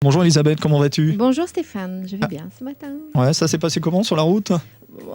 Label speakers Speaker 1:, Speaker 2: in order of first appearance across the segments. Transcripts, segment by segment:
Speaker 1: Bonjour Elisabeth, comment vas-tu?
Speaker 2: Bonjour Stéphane, je vais bien ce matin.
Speaker 1: Ouais, ça s'est passé comment sur la route?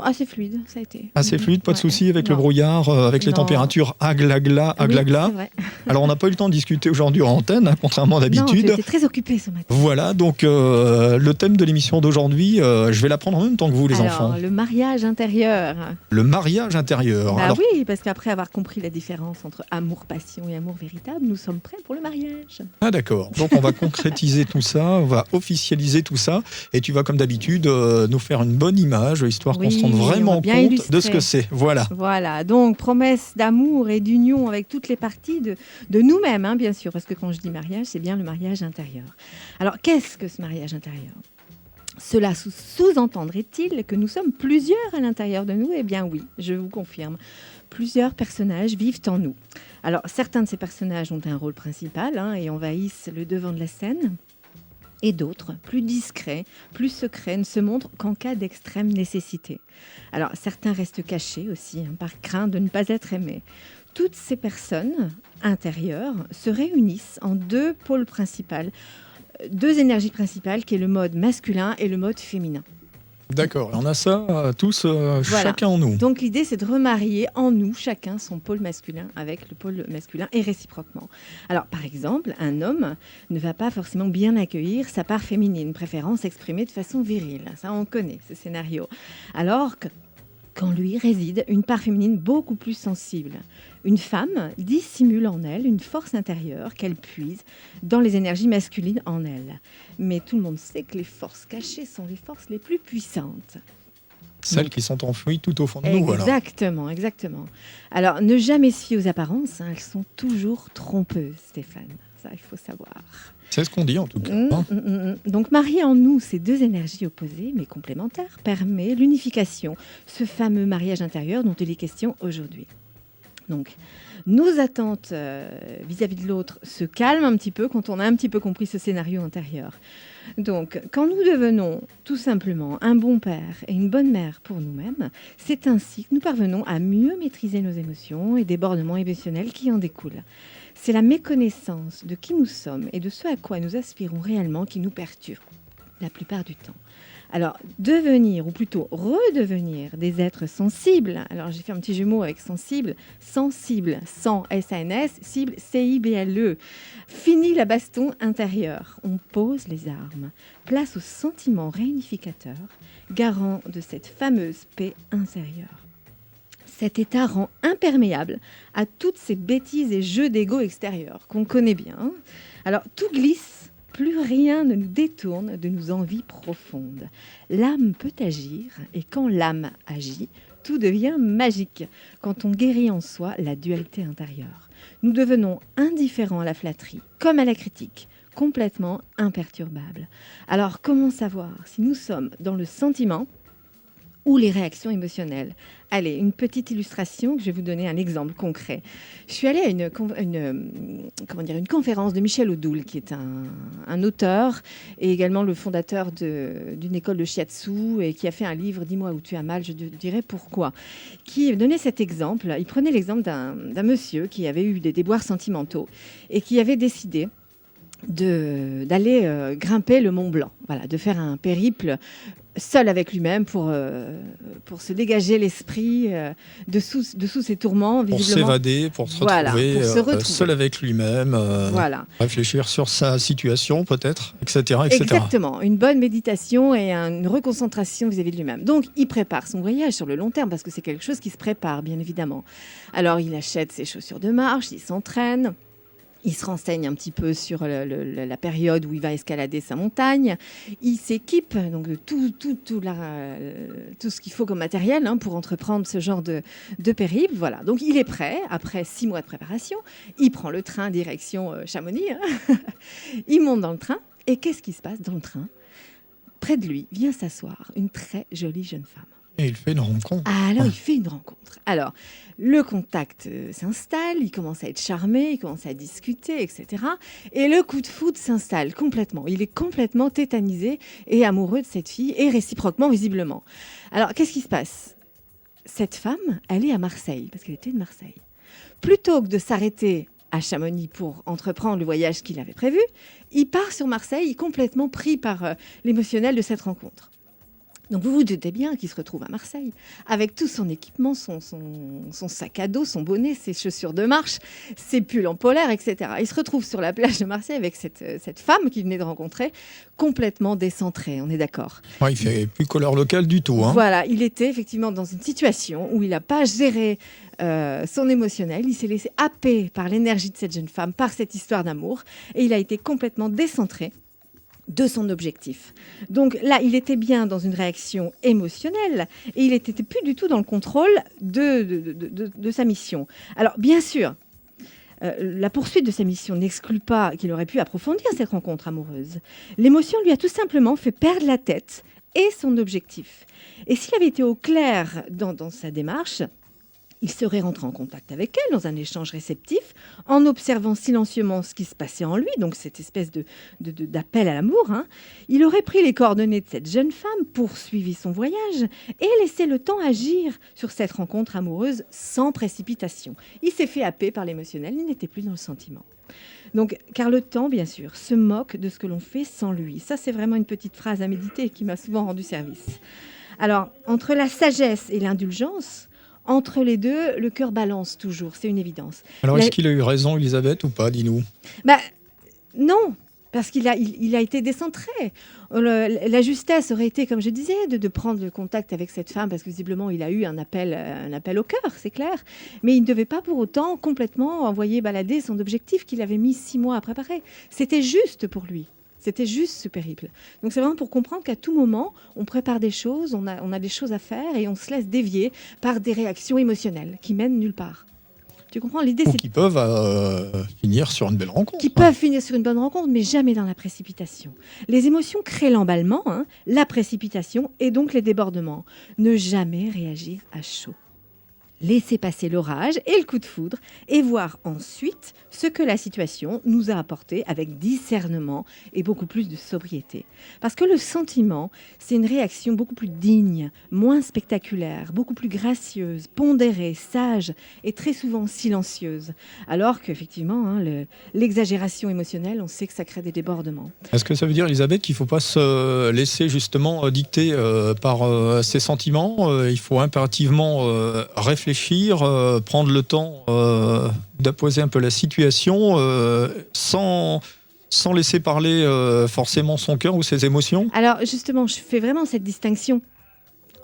Speaker 2: Assez fluide, ça a été.
Speaker 1: Assez fluide, pas de
Speaker 2: Ouais.
Speaker 1: soucis avec le
Speaker 2: Non.
Speaker 1: brouillard, avec les
Speaker 2: Non.
Speaker 1: températures aglagla,
Speaker 2: Oui,
Speaker 1: aglagla.
Speaker 2: c'est vrai.
Speaker 1: Alors on n'a pas eu le temps de discuter aujourd'hui en antenne, hein, contrairement à
Speaker 2: Non, tu
Speaker 1: d'habitude.
Speaker 2: étais très occupée ce matin.
Speaker 1: Voilà, donc le thème de l'émission d'aujourd'hui, je vais l'apprendre en même temps que vous les
Speaker 2: Alors,
Speaker 1: enfants.
Speaker 2: le mariage intérieur.
Speaker 1: Le mariage intérieur.
Speaker 2: Bah
Speaker 1: Alors,
Speaker 2: oui, parce qu'après avoir compris la différence entre amour-passion et amour véritable, nous sommes prêts pour le mariage.
Speaker 1: ah d'accord, donc on va concrétiser tout ça, on va officialiser tout ça, et tu vas comme d'habitude nous faire une bonne image, histoire qu'on
Speaker 2: Oui,
Speaker 1: se rende
Speaker 2: on
Speaker 1: vraiment
Speaker 2: va bien
Speaker 1: compte
Speaker 2: illustrer.
Speaker 1: de ce que c'est. Voilà.
Speaker 2: Voilà, donc promesse d'amour et d'union avec toutes les parties de nous-mêmes, hein, bien sûr, parce que quand je dis mariage, c'est bien le mariage intérieur. Alors, qu'est-ce que ce mariage intérieur ? Cela sous-entendrait-il que nous sommes plusieurs à l'intérieur de nous ? Eh bien oui, je vous confirme. Plusieurs personnages vivent en nous. Alors, certains de ces personnages ont un rôle principal et envahissent le devant de la scène. Et d'autres, plus discrets, plus secrets, ne se montrent qu'en cas d'extrême nécessité. Alors, certains restent cachés aussi, par crainte de ne pas être aimés. Toutes ces personnes intérieures se réunissent en deux pôles principaux, deux énergies principales, qui est le mode masculin et le mode féminin.
Speaker 1: D'accord, et on a ça tous,
Speaker 2: Voilà.
Speaker 1: chacun en nous.
Speaker 2: Donc l'idée, c'est de remarier en nous, chacun, son pôle masculin avec le pôle masculin et réciproquement. Alors, par exemple, un homme ne va pas forcément bien accueillir sa part féminine, préférant s'exprimer de façon virile. Ça, on connaît ce scénario. Alors qu'en lui réside une part féminine beaucoup plus sensible. Une femme dissimule en elle une force intérieure qu'elle puise dans les énergies masculines en elle. Mais tout le monde sait que les forces cachées sont les forces les plus puissantes.
Speaker 1: Celles qui sont enfouies tout au fond de nous. Alors.
Speaker 2: Exactement. Alors, ne jamais se fier aux apparences, elles sont toujours trompeuses, Stéphane. Ça, il faut savoir.
Speaker 1: C'est ce qu'on dit en tout cas.
Speaker 2: Donc, marier en nous ces deux énergies opposées, mais complémentaires, permet l'unification, ce fameux mariage intérieur dont il est question aujourd'hui. Donc, nos attentes vis-à-vis de l'autre se calment un petit peu quand on a un petit peu compris ce scénario intérieur. Donc, quand nous devenons tout simplement un bon père et une bonne mère pour nous-mêmes, c'est ainsi que nous parvenons à mieux maîtriser nos émotions et débordements émotionnels qui en découlent. C'est la méconnaissance de qui nous sommes et de ce à quoi nous aspirons réellement qui nous perturbe la plupart du temps. Alors, devenir, ou plutôt redevenir des êtres sensibles. Alors, j'ai fait un petit jeu de mots avec sensible. Sensible, sans S-A-N-S, cible C-I-B-L-E. Fini la baston intérieure. On pose les armes. Place au sentiment réunificateur, garant de cette fameuse paix intérieure. Cet état rend imperméable à toutes ces bêtises et jeux d'ego extérieurs qu'on connaît bien. Alors, tout glisse. Plus rien ne nous détourne de nos envies profondes. L'âme peut agir, et quand l'âme agit, tout devient magique. Quand on guérit en soi la dualité intérieure, nous devenons indifférents à la flatterie, comme à la critique, complètement imperturbables. Alors, comment savoir si nous sommes dans le sentiment ou les réactions émotionnelles? Allez, une petite illustration, je vais vous donner un exemple concret. Je suis allée à une conférence de Michel Odoul, qui est un auteur et également le fondateur d'une école de shiatsu et qui a fait un livre « Dis-moi où tu as mal, je te dirai pourquoi », qui donnait cet exemple. Il prenait l'exemple d'un monsieur qui avait eu des déboires sentimentaux et qui avait décidé d'aller grimper le Mont Blanc, voilà, de faire un périple seul avec lui-même pour se dégager l'esprit de sous ses tourments,
Speaker 1: pour
Speaker 2: visiblement.
Speaker 1: s'évader, pour se
Speaker 2: Voilà,
Speaker 1: retrouver,
Speaker 2: pour se retrouver.
Speaker 1: seul avec lui-même,
Speaker 2: Voilà.
Speaker 1: réfléchir sur sa situation peut-être, etc.
Speaker 2: Exactement, une bonne méditation et une reconcentration vis-à-vis de lui-même. Donc, il prépare son voyage sur le long terme parce que c'est quelque chose qui se prépare, bien évidemment. Alors, il achète ses chaussures de marche, il s'entraîne. Il se renseigne un petit peu sur la période où il va escalader sa montagne. Il s'équipe donc de tout ce qu'il faut comme matériel pour entreprendre ce genre de périple. Voilà. Donc il est prêt après 6 mois de préparation. Il prend le train direction Chamonix. Il monte dans le train. Et qu'est-ce qui se passe dans le train ? Près de lui vient s'asseoir une très jolie jeune femme.
Speaker 1: Et il fait une rencontre.
Speaker 2: Alors, il fait une rencontre. Alors, le contact s'installe, il commence à être charmé, il commence à discuter, etc. Et le coup de foudre s'installe complètement. Il est complètement tétanisé et amoureux de cette fille, et réciproquement, visiblement. Alors, qu'est-ce qui se passe ? Cette femme, elle est à Marseille, parce qu'elle était de Marseille. Plutôt que de s'arrêter à Chamonix pour entreprendre le voyage qu'il avait prévu. Il part sur Marseille, complètement pris par l'émotionnel de cette rencontre. Donc vous vous doutez bien qu'il se retrouve à Marseille, avec tout son équipement, son sac à dos, son bonnet, ses chaussures de marche, ses pulls en polaire, etc. Il se retrouve sur la plage de Marseille avec cette femme qu'il venait de rencontrer, complètement décentrée, on est d'accord.
Speaker 1: Ouais, il fait plus couleur locale du tout. Hein.
Speaker 2: Voilà, il était effectivement dans une situation où il n'a pas géré son émotionnel, il s'est laissé happer par l'énergie de cette jeune femme, par cette histoire d'amour, et il a été complètement décentré de son objectif. Donc là, il était bien dans une réaction émotionnelle et il n'était plus du tout dans le contrôle de sa mission. Alors, bien sûr, la poursuite de sa mission n'exclut pas qu'il aurait pu approfondir cette rencontre amoureuse. L'émotion lui a tout simplement fait perdre la tête et son objectif. Et s'il avait été au clair dans sa démarche, il serait rentré en contact avec elle dans un échange réceptif, en observant silencieusement ce qui se passait en lui, donc cette espèce d'appel à l'amour. Hein. Il aurait pris les coordonnées de cette jeune femme, poursuivi son voyage et laissé le temps agir sur cette rencontre amoureuse sans précipitation. Il s'est fait happer par l'émotionnel, il n'était plus dans le sentiment. Donc, car le temps, bien sûr, se moque de ce que l'on fait sans lui. Ça, c'est vraiment une petite phrase à méditer qui m'a souvent rendu service. Alors, entre la sagesse et l'indulgence, entre les deux, le cœur balance toujours, c'est une évidence.
Speaker 1: Alors, est-ce qu'il a eu raison, Elisabeth, ou pas, dis-nous ?
Speaker 2: Non, parce qu'il a été décentré. La justesse aurait été, comme je disais, de prendre le contact avec cette femme, parce que visiblement, il a eu un appel au cœur, c'est clair. Mais il ne devait pas pour autant complètement envoyer balader son objectif qu'il avait mis 6 mois à préparer. C'était juste pour lui. C'était juste ce périple. Donc c'est vraiment pour comprendre qu'à tout moment, on prépare des choses, on a des choses à faire et on se laisse dévier par des réactions émotionnelles qui mènent nulle part. Tu comprends l'idée,
Speaker 1: c'est qui peuvent finir sur une belle rencontre.
Speaker 2: Qui peuvent finir sur une bonne rencontre, mais jamais dans la précipitation. Les émotions créent l'emballement, la précipitation et donc les débordements. Ne jamais réagir à chaud. Laisser passer l'orage et le coup de foudre et voir ensuite ce que la situation nous a apporté avec discernement et beaucoup plus de sobriété. Parce que le sentiment, c'est une réaction beaucoup plus digne, moins spectaculaire, beaucoup plus gracieuse, pondérée, sage et très souvent silencieuse. Alors qu'effectivement, l'exagération émotionnelle, on sait que ça crée des débordements.
Speaker 1: Est-ce que ça veut dire, Elisabeth, qu'il ne faut pas se laisser justement dicter par ses sentiments ? Il faut impérativement réfléchir, prendre le temps d'apposer un peu la situation sans laisser parler forcément son cœur ou ses émotions.
Speaker 2: Alors justement, je fais vraiment cette distinction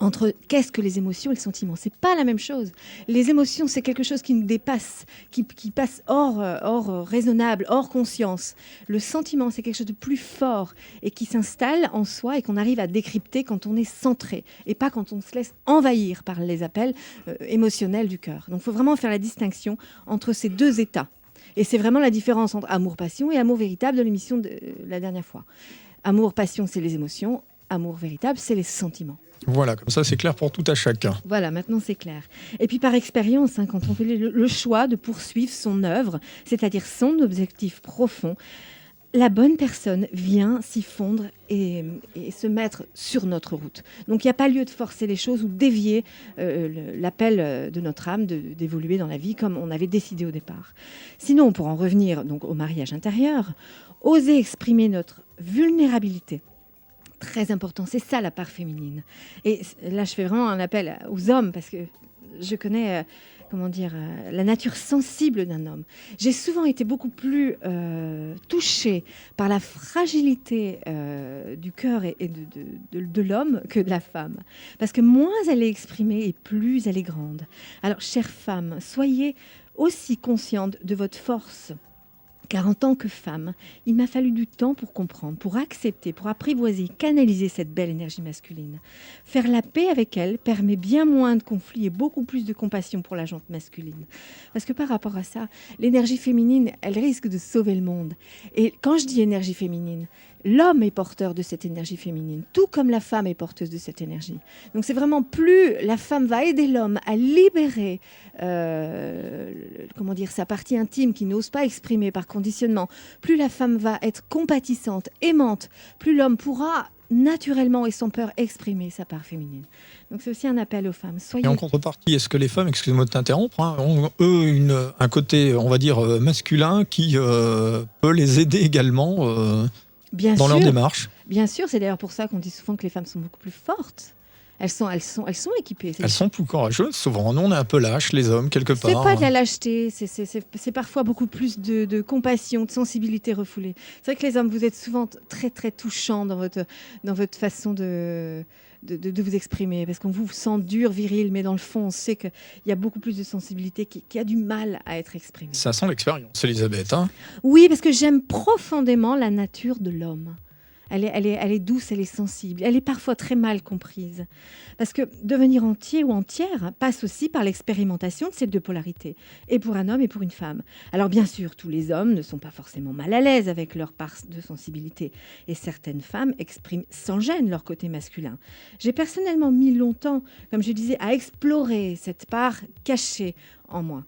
Speaker 2: entre qu'est-ce que les émotions et le sentiment. C'est pas la même chose. Les émotions, c'est quelque chose qui nous dépasse, qui passe hors raisonnable, hors conscience. Le sentiment, c'est quelque chose de plus fort et qui s'installe en soi et qu'on arrive à décrypter quand on est centré et pas quand on se laisse envahir par les appels émotionnels du cœur. Donc, il faut vraiment faire la distinction entre ces deux états. Et c'est vraiment la différence entre amour-passion et amour véritable de l'émission de la dernière fois. Amour-passion, c'est les émotions. Amour véritable, c'est les sentiments.
Speaker 1: Voilà, comme ça c'est clair pour tout à chacun.
Speaker 2: Voilà, maintenant c'est clair. Et puis par expérience, quand on fait le choix de poursuivre son œuvre, c'est-à-dire son objectif profond, la bonne personne vient s'y fondre et se mettre sur notre route. Donc il n'y a pas lieu de forcer les choses ou dévier l'appel de notre âme d'évoluer dans la vie comme on avait décidé au départ. Sinon, pour en revenir donc au mariage intérieur, oser exprimer notre vulnérabilité. Très important, c'est ça la part féminine. Et là, je fais vraiment un appel aux hommes parce que je connais, la nature sensible d'un homme. J'ai souvent été beaucoup plus touchée par la fragilité du cœur et de l'homme que de la femme. Parce que moins elle est exprimée et plus elle est grande. Alors, chères femmes, soyez aussi conscientes de votre force. Car en tant que femme, il m'a fallu du temps pour comprendre, pour accepter, pour apprivoiser, canaliser cette belle énergie masculine. Faire la paix avec elle permet bien moins de conflits et beaucoup plus de compassion pour la jante masculine. Parce que par rapport à ça, l'énergie féminine, elle risque de sauver le monde. Et quand je dis énergie féminine, l'homme est porteur de cette énergie féminine, tout comme la femme est porteuse de cette énergie. Donc c'est vraiment plus la femme va aider l'homme à libérer sa partie intime qu'il n'ose pas exprimer par conditionnement, plus la femme va être compatissante, aimante, plus l'homme pourra naturellement et sans peur exprimer sa part féminine. Donc c'est aussi un appel aux femmes. Soyez...
Speaker 1: Et en contrepartie, est-ce que les femmes, excusez-moi de t'interrompre, ont eux un côté, on va dire, masculin qui peut les aider également dans leur démarche?
Speaker 2: Bien sûr, c'est d'ailleurs pour ça qu'on dit souvent que les femmes sont beaucoup plus fortes. Elles sont équipées.
Speaker 1: Elles sont plus courageuses. Souvent, nous, on est un peu lâches, les hommes, quelque part.
Speaker 2: C'est pas de la lâcheté, c'est parfois beaucoup plus de compassion, de sensibilité refoulée. C'est vrai que les hommes, vous êtes souvent très, très touchants dans votre façon de vous exprimer, parce qu'on vous sent dur, viril, mais dans le fond, on sait qu'il y a beaucoup plus de sensibilité qui a du mal à être exprimée.
Speaker 1: Ça sent l'expérience, Elisabeth.
Speaker 2: Oui, parce que j'aime profondément la nature de l'homme. Elle est douce, elle est sensible. Elle est parfois très mal comprise. Parce que devenir entier ou entière passe aussi par l'expérimentation de ces deux polarités, et pour un homme et pour une femme. Alors bien sûr, tous les hommes ne sont pas forcément mal à l'aise avec leur part de sensibilité, et certaines femmes expriment sans gêne leur côté masculin. J'ai personnellement mis longtemps, comme je disais, à explorer cette part cachée en moi,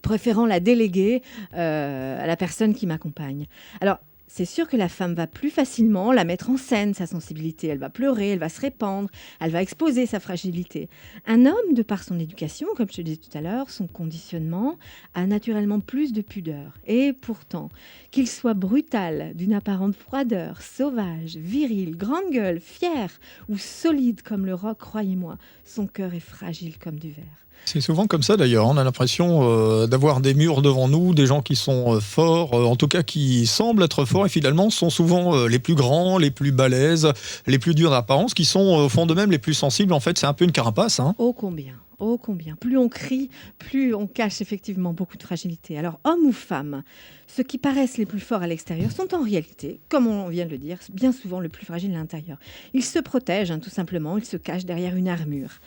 Speaker 2: préférant la déléguer à la personne qui m'accompagne. Alors, c'est sûr que la femme va plus facilement la mettre en scène, sa sensibilité. Elle va pleurer, elle va se répandre, elle va exposer sa fragilité. Un homme, de par son éducation, comme je te disais tout à l'heure, son conditionnement, a naturellement plus de pudeur. Et pourtant, qu'il soit brutal, d'une apparente froideur, sauvage, viril, grande gueule, fier ou solide comme le roc, croyez-moi, son cœur est fragile comme du verre.
Speaker 1: C'est souvent comme ça d'ailleurs, on a l'impression d'avoir des murs devant nous, des gens qui sont forts, en tout cas qui semblent être forts et finalement sont souvent les plus grands, les plus balèzes, les plus durs d'apparence, qui sont au fond d'eux-mêmes les plus sensibles. En fait, c'est un peu une carapace.
Speaker 2: Oh combien, oh combien. Plus on crie, plus on cache effectivement beaucoup de fragilité. Alors, hommes ou femmes, ceux qui paraissent les plus forts à l'extérieur sont en réalité, comme on vient de le dire, bien souvent le plus fragile à l'intérieur. Ils se protègent, tout simplement, ils se cachent derrière une armure.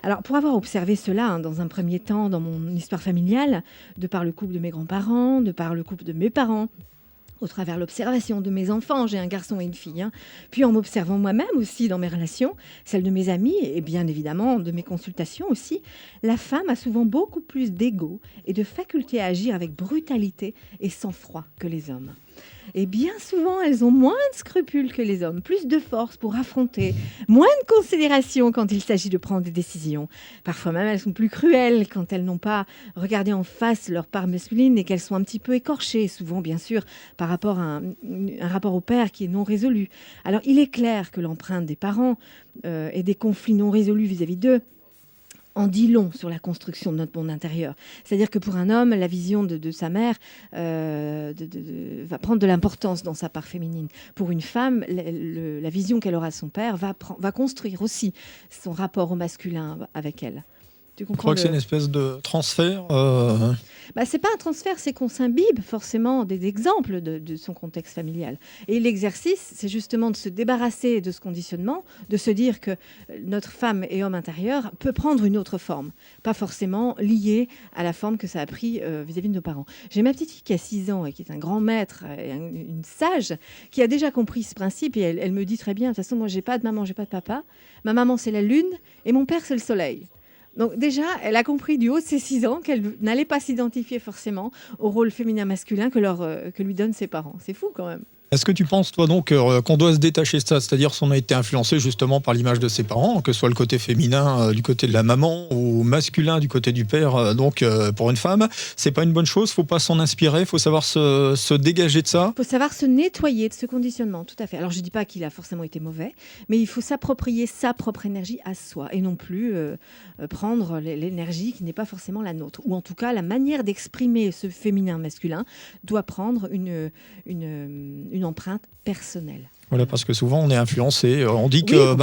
Speaker 2: Alors, pour avoir observé cela, dans un premier temps, dans mon histoire familiale, de par le couple de mes grands-parents, de par le couple de mes parents, au travers l'observation de mes enfants, j'ai un garçon et une fille, puis en m'observant moi-même aussi dans mes relations, celles de mes amis et bien évidemment de mes consultations aussi, la femme a souvent beaucoup plus d'ego et de faculté à agir avec brutalité et sang-froid que les hommes. Et bien souvent, elles ont moins de scrupules que les hommes, plus de force pour affronter, moins de considération quand il s'agit de prendre des décisions. Parfois même, elles sont plus cruelles quand elles n'ont pas regardé en face leur part masculine et qu'elles sont un petit peu écorchées, souvent bien sûr par rapport à un rapport au père qui est non résolu. Alors il est clair que l'empreinte des parents et des conflits non résolus vis-à-vis d'eux en dit long sur la construction de notre monde intérieur. C'est-à-dire que pour un homme, la vision de sa mère va prendre de l'importance dans sa part féminine. Pour une femme, la vision qu'elle aura de son père va construire aussi son rapport au masculin avec elle.
Speaker 1: Tu crois que c'est une espèce de transfert
Speaker 2: c'est pas un transfert, c'est qu'on s'imbibe forcément des exemples de son contexte familial. Et l'exercice, c'est justement de se débarrasser de ce conditionnement, de se dire que notre femme et homme intérieur peut prendre une autre forme, pas forcément liée à la forme que ça a pris vis-à-vis de nos parents. J'ai ma petite fille qui a 6 ans et qui est un grand maître et une sage qui a déjà compris ce principe et elle me dit très bien, de toute façon, moi j'ai pas de maman, j'ai pas de papa. Ma maman c'est la lune et mon père c'est le soleil. Donc déjà, elle a compris du haut de ses 6 ans qu'elle n'allait pas s'identifier forcément au rôle féminin-masculin que lui donnent ses parents. C'est fou quand même.
Speaker 1: Est-ce que tu penses, toi, donc, qu'on doit se détacher de ça? C'est-à-dire si on a été influencé justement par l'image de ses parents, que ce soit le côté féminin du côté de la maman ou masculin du côté du père, pour une femme, c'est pas une bonne chose, faut pas s'en inspirer, faut savoir se dégager de ça.
Speaker 2: Il faut savoir se nettoyer de ce conditionnement, tout à fait. Alors je dis pas qu'il a forcément été mauvais, mais il faut s'approprier sa propre énergie à soi et non plus prendre l'énergie qui n'est pas forcément la nôtre. Ou en tout cas, la manière d'exprimer ce féminin-masculin doit prendre une empreinte personnelle.
Speaker 1: Voilà, parce que souvent on est influencé. On dit que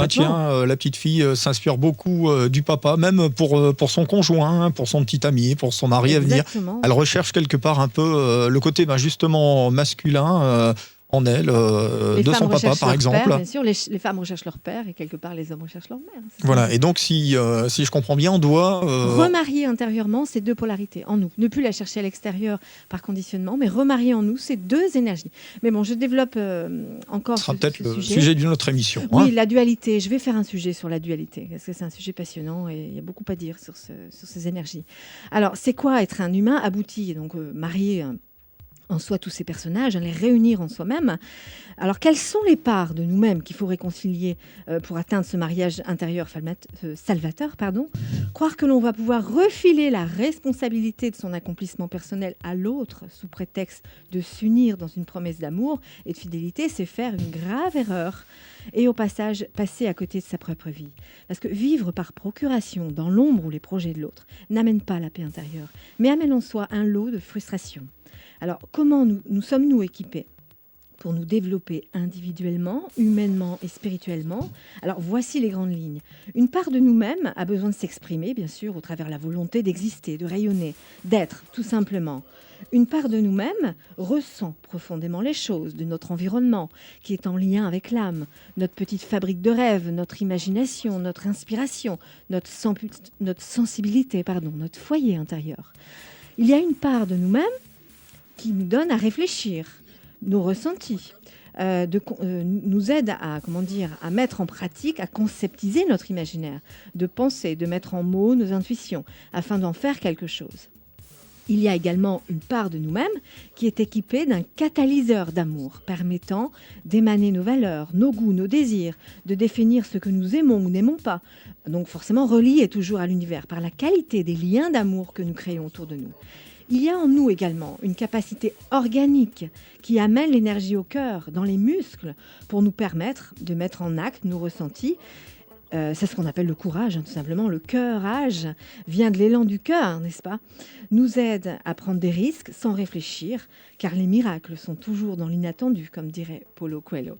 Speaker 1: la petite fille s'inspire beaucoup du papa, même pour son conjoint, pour son petit ami, pour son mari à venir. Elle recherche quelque part un peu le côté justement masculin en elle, de son papa par exemple.
Speaker 2: Père, bien sûr, les femmes recherchent leur père et quelque part les hommes recherchent leur mère.
Speaker 1: Voilà, et donc si je comprends bien, on doit
Speaker 2: remarier intérieurement ces deux polarités en nous. Ne plus la chercher à l'extérieur par conditionnement, mais remarier en nous ces deux énergies. Mais bon, je développe encore
Speaker 1: ce sera peut-être le sujet d'une autre émission.
Speaker 2: Oui, la dualité. Je vais faire un sujet sur la dualité, parce que c'est un sujet passionnant et il y a beaucoup à dire sur ces énergies. Alors, c'est quoi être un humain abouti, donc marié en soi tous ces personnages, les réunir en soi-même. Alors, quelles sont les parts de nous-mêmes qu'il faut réconcilier pour atteindre ce mariage intérieur salvateur, Croire que l'on va pouvoir refiler la responsabilité de son accomplissement personnel à l'autre sous prétexte de s'unir dans une promesse d'amour et de fidélité, c'est faire une grave erreur et au passage passer à côté de sa propre vie. Parce que vivre par procuration dans l'ombre ou les projets de l'autre n'amène pas la paix intérieure, mais amène en soi un lot de frustration. Alors, comment nous sommes-nous équipés pour nous développer individuellement, humainement et spirituellement? Alors, voici les grandes lignes. Une part de nous-mêmes a besoin de s'exprimer, bien sûr, au travers de la volonté d'exister, de rayonner, d'être, tout simplement. Une part de nous-mêmes ressent profondément les choses de notre environnement, qui est en lien avec l'âme, notre petite fabrique de rêves, notre imagination, notre inspiration, notre sensibilité, notre foyer intérieur. Il y a une part de nous-mêmes qui nous donne à réfléchir, nos ressentis, nous aide à mettre en pratique, à conceptiser notre imaginaire, de penser, de mettre en mots nos intuitions, afin d'en faire quelque chose. Il y a également une part de nous-mêmes qui est équipée d'un catalyseur d'amour, permettant d'émaner nos valeurs, nos goûts, nos désirs, de définir ce que nous aimons ou n'aimons pas, donc forcément relié toujours à l'univers, par la qualité des liens d'amour que nous créons autour de nous. Il y a en nous également une capacité organique qui amène l'énergie au cœur, dans les muscles, pour nous permettre de mettre en acte nos ressentis. C'est ce qu'on appelle le courage, tout simplement. Le cœurage vient de l'élan du cœur, n'est-ce pas? Nous aide à prendre des risques sans réfléchir, car les miracles sont toujours dans l'inattendu, comme dirait Paulo Coelho.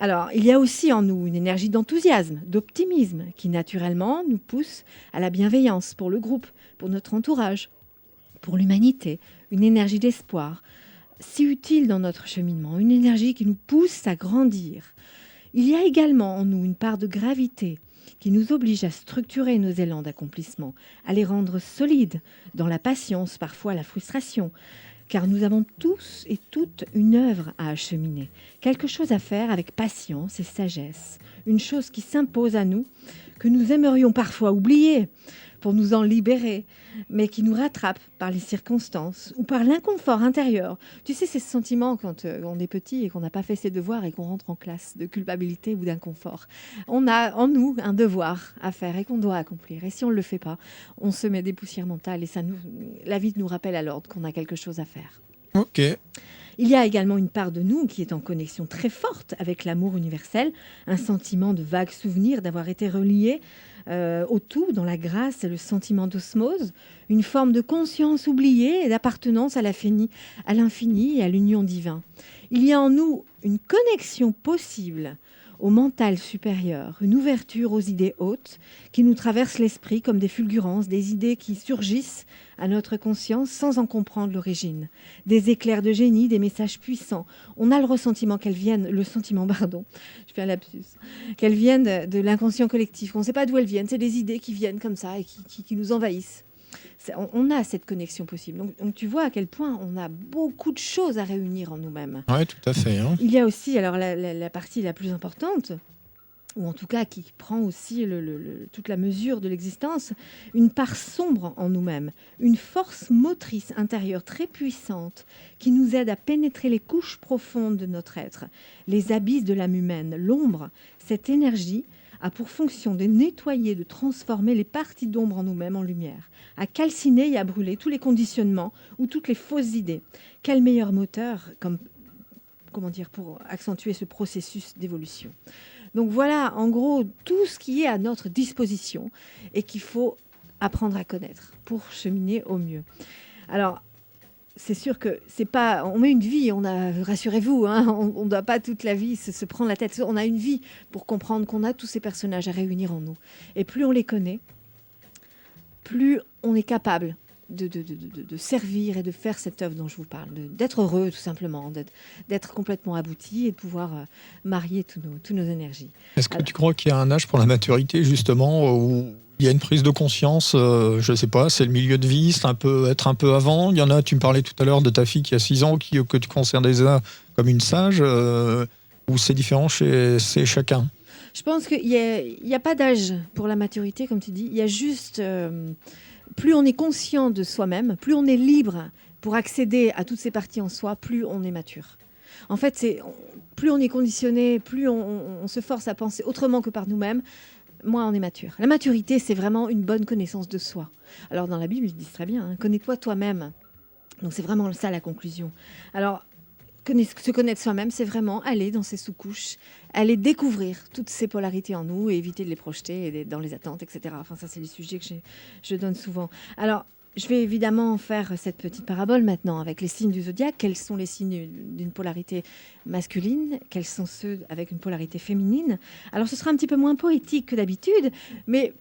Speaker 2: Alors, il y a aussi en nous une énergie d'enthousiasme, d'optimisme, qui naturellement nous pousse à la bienveillance pour le groupe, pour notre entourage, pour l'humanité, une énergie d'espoir, si utile dans notre cheminement, une énergie qui nous pousse à grandir. Il y a également en nous une part de gravité qui nous oblige à structurer nos élans d'accomplissement, à les rendre solides dans la patience, parfois la frustration, car nous avons tous et toutes une œuvre à acheminer, quelque chose à faire avec patience et sagesse, une chose qui s'impose à nous, que nous aimerions parfois oublier, pour nous en libérer, mais qui nous rattrape par les circonstances ou par l'inconfort intérieur. Tu sais, c'est ce sentiment quand on est petit et qu'on n'a pas fait ses devoirs et qu'on rentre en classe, de culpabilité ou d'inconfort. On a en nous un devoir à faire et qu'on doit accomplir. Et si on ne le fait pas, on se met des poussières mentales et la vie nous rappelle à l'ordre qu'on a quelque chose à faire.
Speaker 1: Ok.
Speaker 2: Il y a également une part de nous qui est en connexion très forte avec l'amour universel, un sentiment de vague souvenir d'avoir été relié au tout, dans la grâce et le sentiment d'osmose, une forme de conscience oubliée et d'appartenance à l'infini et à l'union divine. Il y a en nous une connexion possible au mental supérieur, une ouverture aux idées hautes qui nous traversent l'esprit comme des fulgurances, des idées qui surgissent à notre conscience sans en comprendre l'origine. Des éclairs de génie, des messages puissants. On a le sentiment qu'elles viennent de l'inconscient collectif. On ne sait pas d'où elles viennent. C'est des idées qui viennent comme ça et qui nous envahissent. On a cette connexion possible. Donc tu vois à quel point on a beaucoup de choses à réunir en nous-mêmes.
Speaker 1: Oui, tout à fait.
Speaker 2: Il y a aussi alors la partie la plus importante, ou en tout cas qui prend aussi toute la mesure de l'existence, une part sombre en nous-mêmes, une force motrice intérieure très puissante qui nous aide à pénétrer les couches profondes de notre être, les abysses de l'âme humaine, l'ombre. Cette énergie a pour fonction de nettoyer, de transformer les parties d'ombre en nous-mêmes en lumière, à calciner et à brûler tous les conditionnements ou toutes les fausses idées. Quel meilleur moteur pour accentuer ce processus d'évolution. Donc voilà, en gros, tout ce qui est à notre disposition et qu'il faut apprendre à connaître pour cheminer au mieux. Alors, c'est sûr que c'est pas. On met une vie, rassurez-vous, on ne doit pas toute la vie se prendre la tête. On a une vie pour comprendre qu'on a tous ces personnages à réunir en nous. Et plus on les connaît, plus on est capable de servir et de faire cette œuvre dont je vous parle, d'être heureux tout simplement, d'être complètement abouti et de pouvoir marier tous nos énergies.
Speaker 1: Est-ce que tu crois qu'il y a un âge pour la maturité justement où il y a une prise de conscience, je ne sais pas, c'est le milieu de vie, c'est être un peu avant. Il y en a, tu me parlais tout à l'heure de ta fille qui a 6 ans, que tu considères comme une sage, ou c'est différent chez chacun?
Speaker 2: Je pense qu'il n'y a pas d'âge pour la maturité, comme tu dis. Il y a juste, plus on est conscient de soi-même, plus on est libre pour accéder à toutes ces parties en soi, plus on est mature. En fait, plus on est conditionné, plus on se force à penser autrement que par nous-mêmes, moins on est mature. La maturité, c'est vraiment une bonne connaissance de soi. Alors dans la Bible, ils disent très bien, hein, connais-toi toi-même. Donc c'est vraiment ça la conclusion. Alors, se connaître soi-même, c'est vraiment aller dans ses sous-couches, aller découvrir toutes ces polarités en nous et éviter de les projeter dans les attentes, etc. Enfin, ça, c'est les sujets que je donne souvent. Alors, je vais évidemment faire cette petite parabole maintenant avec les signes du zodiaque. Quels sont les signes d'une polarité masculine? Quels sont ceux avec une polarité féminine? Alors, ce sera un petit peu moins poétique que d'habitude, mais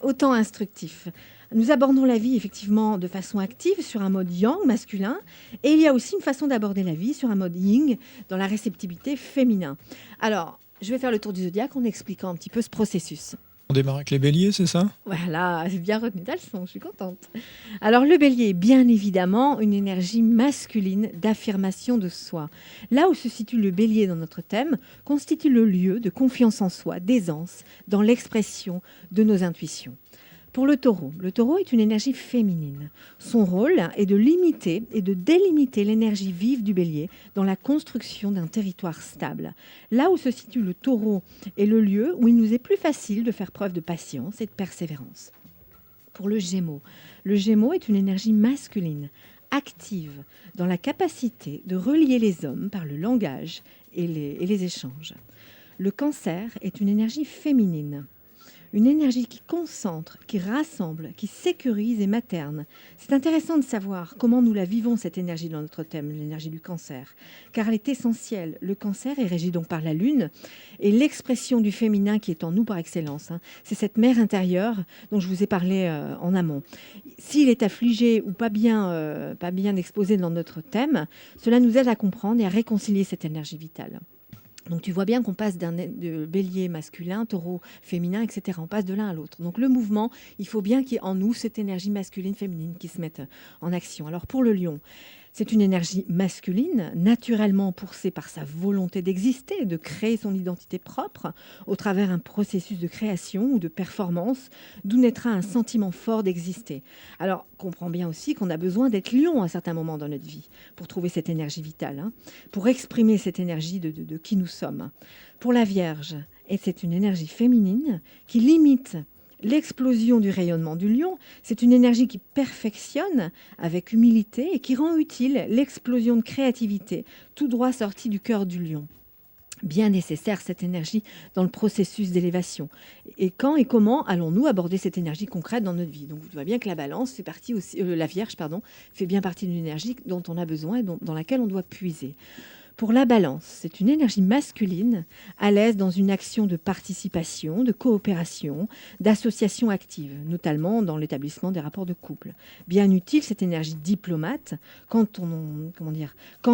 Speaker 2: autant instructif. Nous abordons la vie effectivement de façon active sur un mode yang masculin, et il y a aussi une façon d'aborder la vie sur un mode yin dans la réceptivité féminin. Alors, je vais faire le tour du zodiaque en expliquant un petit peu ce processus.
Speaker 1: On démarre avec les béliers, c'est ça?
Speaker 2: Voilà, j'ai bien retenu ta leçon, je suis contente. Alors le bélier est bien évidemment une énergie masculine d'affirmation de soi. Là où se situe le bélier dans notre thème, constitue le lieu de confiance en soi, d'aisance, dans l'expression de nos intuitions. Pour le taureau est une énergie féminine. Son rôle est de limiter et de délimiter l'énergie vive du bélier dans la construction d'un territoire stable. Là où se situe le taureau est le lieu où il nous est plus facile de faire preuve de patience et de persévérance. Pour le gémeau est une énergie masculine, active, dans la capacité de relier les hommes par le langage et les échanges. Le cancer est une énergie féminine. Une énergie qui concentre, qui rassemble, qui sécurise et materne. C'est intéressant de savoir comment nous la vivons, cette énergie, dans notre thème, l'énergie du cancer, car elle est essentielle. Le cancer est régi donc par la lune, et l'expression du féminin qui est en nous par excellence, hein, c'est cette mère intérieure dont je vous ai parlé en amont. S'il est affligé ou pas bien exposé dans notre thème, cela nous aide à comprendre et à réconcilier cette énergie vitale. Donc tu vois bien qu'on passe de bélier masculin, taureau féminin, etc. On passe de l'un à l'autre. Donc le mouvement, il faut bien qu'il y ait en nous cette énergie masculine, féminine qui se mette en action. Alors pour le lion, c'est une énergie masculine, naturellement poussée par sa volonté d'exister, de créer son identité propre au travers un processus de création ou de performance, d'où naîtra un sentiment fort d'exister. Alors, comprends bien aussi qu'on a besoin d'être lion à certains moments dans notre vie pour trouver cette énergie vitale, hein, pour exprimer cette énergie de qui nous sommes. Pour la Vierge, et c'est une énergie féminine qui limite l'explosion du rayonnement du lion. C'est une énergie qui perfectionne avec humilité et qui rend utile l'explosion de créativité, tout droit sortie du cœur du lion. Bien nécessaire cette énergie dans le processus d'élévation. Et quand et comment allons-nous aborder cette énergie concrète dans notre vie? Donc vous voyez bien que la balance fait partie aussi, la Vierge fait bien partie d'une énergie dont on a besoin et dans laquelle on doit puiser. Pour la balance, c'est une énergie masculine à l'aise dans une action de participation, de coopération, d'association active, notamment dans l'établissement des rapports de couple. Bien utile cette énergie diplomate quand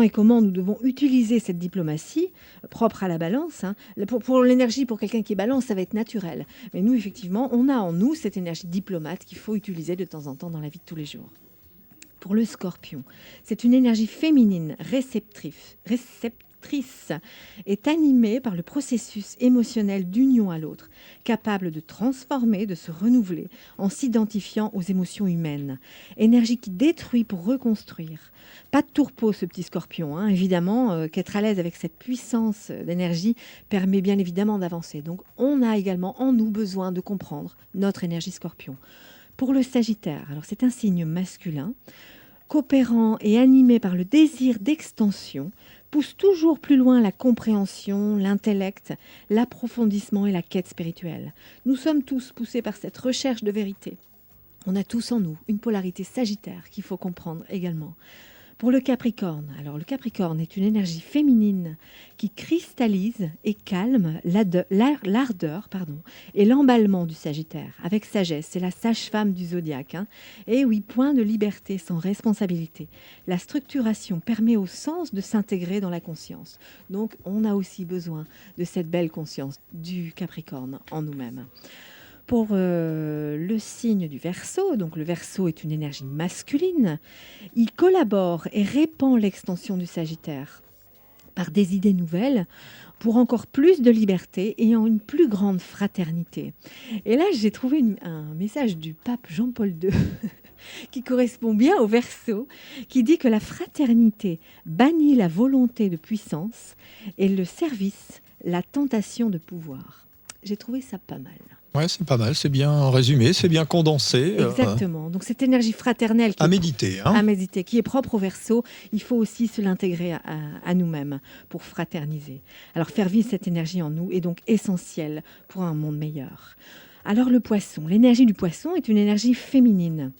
Speaker 2: et comment nous devons utiliser cette diplomatie propre à la balance. Hein. Pour l'énergie, pour quelqu'un qui est balance, ça va être naturel. Mais nous, effectivement, on a en nous cette énergie diplomate qu'il faut utiliser de temps en temps dans la vie de tous les jours. Pour le scorpion, c'est une énergie féminine réceptrice, est animée par le processus émotionnel d'union à l'autre, capable de transformer, de se renouveler en s'identifiant aux émotions humaines. Énergie qui détruit pour reconstruire. Pas de tourpeau ce petit scorpion, hein. Évidemment qu'être à l'aise avec cette puissance d'énergie permet bien évidemment d'avancer. Donc on a également en nous besoin de comprendre notre énergie scorpion. Pour le Sagittaire, alors c'est un signe masculin, coopérant et animé par le désir d'extension, pousse toujours plus loin la compréhension, l'intellect, l'approfondissement et la quête spirituelle. Nous sommes tous poussés par cette recherche de vérité. On a tous en nous une polarité sagittaire qu'il faut comprendre également. Pour le Capricorne, alors le Capricorne est une énergie féminine qui cristallise et calme l'ardeur et l'emballement du Sagittaire avec sagesse. C'est la sage-femme du zodiaque. Hein. Et oui, point de liberté sans responsabilité. La structuration permet au sens de s'intégrer dans la conscience. Donc on a aussi besoin de cette belle conscience du Capricorne en nous-mêmes. Pour le signe du Verseau, donc le Verseau est une énergie masculine, il collabore et répand l'extension du Sagittaire par des idées nouvelles pour encore plus de liberté et en une plus grande fraternité. Et là, j'ai trouvé un message du pape Jean-Paul II qui correspond bien au Verseau, qui dit que la fraternité bannit la volonté de puissance et le service, la tentation de pouvoir. J'ai trouvé ça pas mal.
Speaker 1: Ouais, c'est pas mal, c'est bien résumé, c'est bien condensé.
Speaker 2: Exactement. Donc cette énergie fraternelle
Speaker 1: À méditer.
Speaker 2: à méditer, qui est propre au Verseau, il faut aussi se l'intégrer à nous-mêmes pour fraterniser. Alors faire vivre cette énergie en nous est donc essentiel pour un monde meilleur. Alors le Poisson, l'énergie du Poisson est une énergie féminine.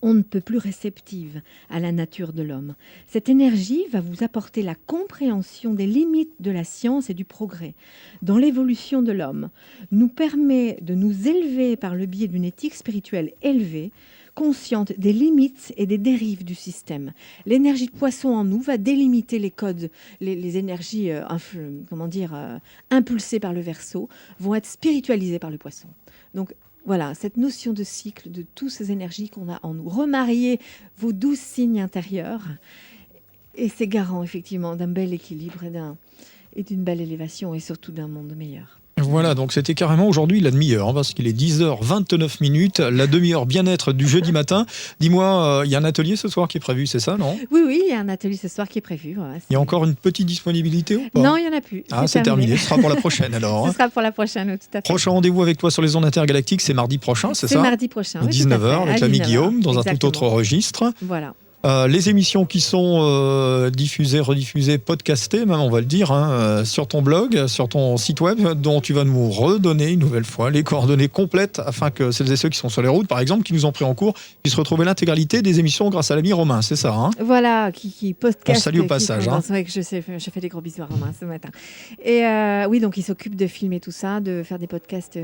Speaker 2: On ne peut plus réceptive à la nature de l'homme. Cette énergie va vous apporter la compréhension des limites de la science et du progrès dans l'évolution de l'homme, nous permet de nous élever par le biais d'une éthique spirituelle élevée, consciente des limites et des dérives du système. L'énergie de Poisson en nous va délimiter les codes, les énergies impulsées par le Verseau vont être spiritualisées par le Poisson. Donc voilà, cette notion de cycle, de toutes ces énergies qu'on a en nous. Remariez vos 12 signes intérieurs et c'est garant effectivement d'un bel équilibre et d'une belle élévation et surtout d'un monde meilleur.
Speaker 1: Voilà, donc c'était carrément aujourd'hui la demi-heure, parce qu'il est 10h29, la demi-heure bien-être du jeudi matin. Dis-moi, il y a un atelier ce soir qui est prévu, c'est ça, non ?
Speaker 2: Oui, il y a un atelier ce soir qui est prévu. Voilà,
Speaker 1: il y a encore une petite disponibilité ou pas ?
Speaker 2: Non, il n'y en a plus.
Speaker 1: C'est terminé, ce sera pour la prochaine alors.
Speaker 2: Ce sera pour la prochaine, tout à fait.
Speaker 1: Prochain rendez-vous avec toi sur les ondes intergalactiques, c'est mardi prochain, c'est ça ?
Speaker 2: C'est mardi prochain,
Speaker 1: à 19h, avec l'ami Guillaume, dans un tout autre registre.
Speaker 2: Voilà.
Speaker 1: Les émissions qui sont diffusées, rediffusées, podcastées, même on va le dire, sur ton blog, sur ton site web, dont tu vas nous redonner une nouvelle fois les coordonnées complètes afin que celles et ceux qui sont sur les routes, par exemple, qui nous ont pris en cours, puissent retrouver l'intégralité des émissions grâce à l'ami Romain, c'est ça, hein ?
Speaker 2: Voilà, qui podcast.
Speaker 1: On salue au passage.
Speaker 2: C'est vrai que je fais des gros bisous à Romain ce matin. Et oui, donc il s'occupe de filmer tout ça, de faire des podcasts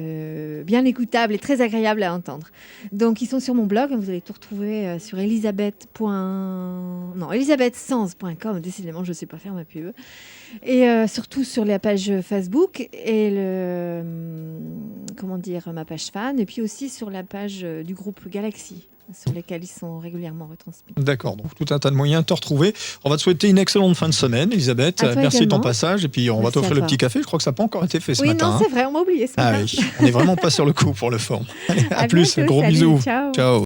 Speaker 2: bien écoutables et très agréables à entendre. Donc ils sont sur mon blog, vous allez tout retrouver sur elisabethsanz.com, décidément je ne sais pas faire ma pub, et surtout sur la page Facebook et ma page fan, et puis aussi sur la page du groupe Galaxy, sur lesquels ils sont régulièrement retransmis.
Speaker 1: D'accord, donc tout un tas de moyens de te retrouver. On va te souhaiter une excellente fin de semaine, Elisabeth. Merci de ton passage, et puis on va t'offrir le petit café. Je crois que ça n'a pas encore été fait ce matin.
Speaker 2: Oui, non, c'est vrai, on m'a oublié ce matin.
Speaker 1: Oui, on n'est vraiment pas sur le coup pour le forme. Allez, à plus,
Speaker 2: bientôt,
Speaker 1: gros
Speaker 2: salut,
Speaker 1: bisous.
Speaker 2: Ciao.
Speaker 1: Ciao.